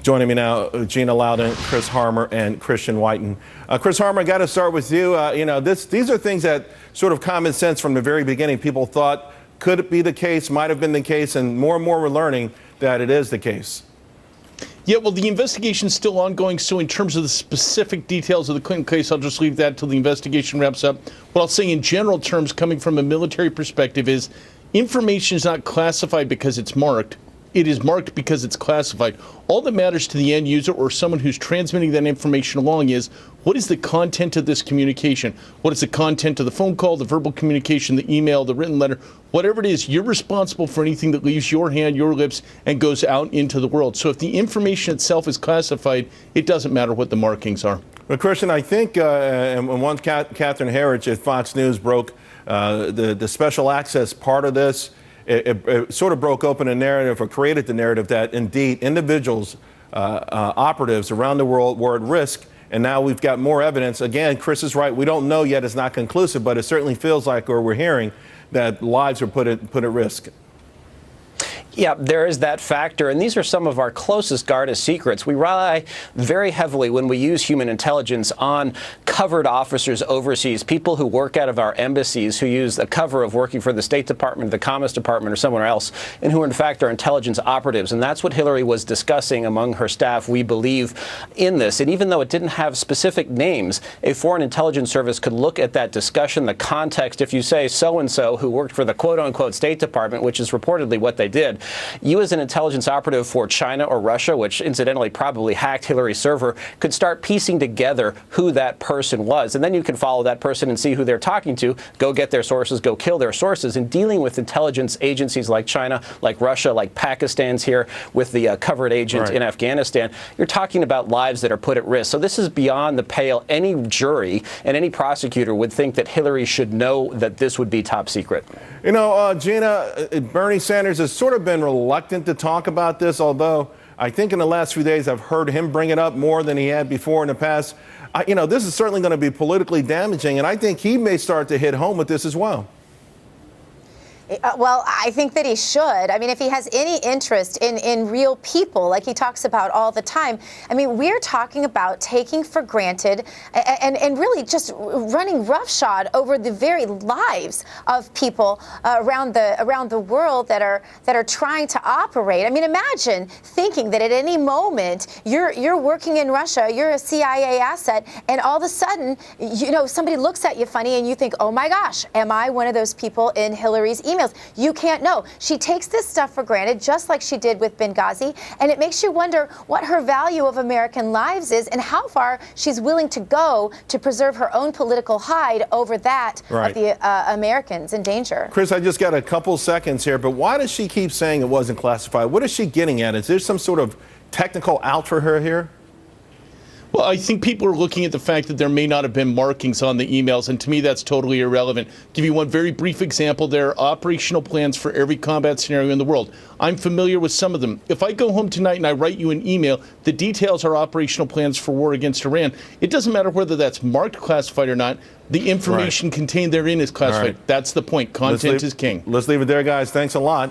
Joining me now, Gina Loudon, Chris Harmer, and Christian Whiton. Chris Harmer, I got to start with you. These are things that sort of common sense from the very beginning. People thought could be the case, might have been the case, and more we're learning that it is the case. Yeah, well, the investigation's still ongoing, so in terms of the specific details of the Clinton case, I'll just leave that till the investigation wraps up. What I'll say in general terms, coming from a military perspective, is information is not classified because it's marked. It is marked because it's classified. All that matters to the end user or someone who's transmitting that information along is, what is the content of this communication? What is the content of the phone call, the verbal communication, the email, the written letter? Whatever it is, you're responsible for anything that leaves your hand, your lips, and goes out into the world. So if the information itself is classified, it doesn't matter what the markings are. Well, Christian, I think and once Catherine Herridge at Fox News broke the special access part of this, it sort of broke open a narrative or created the narrative that indeed individuals, operatives around the world were at risk. And now we've got more evidence. Again, Chris is right. We don't know yet. It's not conclusive, but it certainly feels like, or we're hearing, that lives are put at risk. Yeah, there is that factor, and these are some of our closest guarded secrets. We rely very heavily when we use human intelligence on covered officers overseas, people who work out of our embassies, who use the cover of working for the State Department, the Commerce Department, or somewhere else, and who in fact are intelligence operatives. And that's what Hillary was discussing among her staff, we believe, in this. And even though it didn't have specific names, a foreign intelligence service could look at that discussion, the context. If you say so-and-so who worked for the quote-unquote State Department, which is reportedly what they did, you as an intelligence operative for China or Russia, which incidentally probably hacked Hillary's server, could start piecing together who that person was. And then you can follow that person and see who they're talking to, go get their sources, go kill their sources. And dealing with intelligence agencies like China, like Russia, like Pakistan's here with the covert agent in Afghanistan, you're talking about lives that are put at risk. So this is beyond the pale. Any jury and any prosecutor would think that Hillary should know that this would be top secret. You know, Gina, Bernie Sanders has sort of been reluctant to talk about this, although I think in the last few days I've heard him bring it up more than he had before in the past. This is certainly going to be politically damaging, and I think he may start to hit home with this as well. Well, I think that he should. I mean, if he has any interest in real people, like he talks about all the time, I mean, we're talking about taking for granted and really just running roughshod over the very lives of people around the world that are trying to operate. I mean, imagine thinking that at any moment you're working in Russia, you're a CIA asset, and all of a sudden, somebody looks at you funny and you think, oh my gosh, am I one of those people in Hillary's emails? You can't know. She takes this stuff for granted, just like she did with Benghazi, and it makes you wonder what her value of American lives is and how far she's willing to go to preserve her own political hide over that of the Americans in danger. Chris, I just got a couple seconds here, but why does she keep saying it wasn't classified? What is she getting at? Is there some sort of technical out for her here? Well, I think people are looking at the fact that there may not have been markings on the emails, and to me that's totally irrelevant. I'll give you one very brief example. There are operational plans for every combat scenario in the world. I'm familiar with some of them. If I go home tonight and I write you an email, the details are operational plans for war against Iran. It doesn't matter whether that's marked classified or not. The information contained therein is classified. That's the point. Content is king. Let's leave it there, guys. Thanks a lot.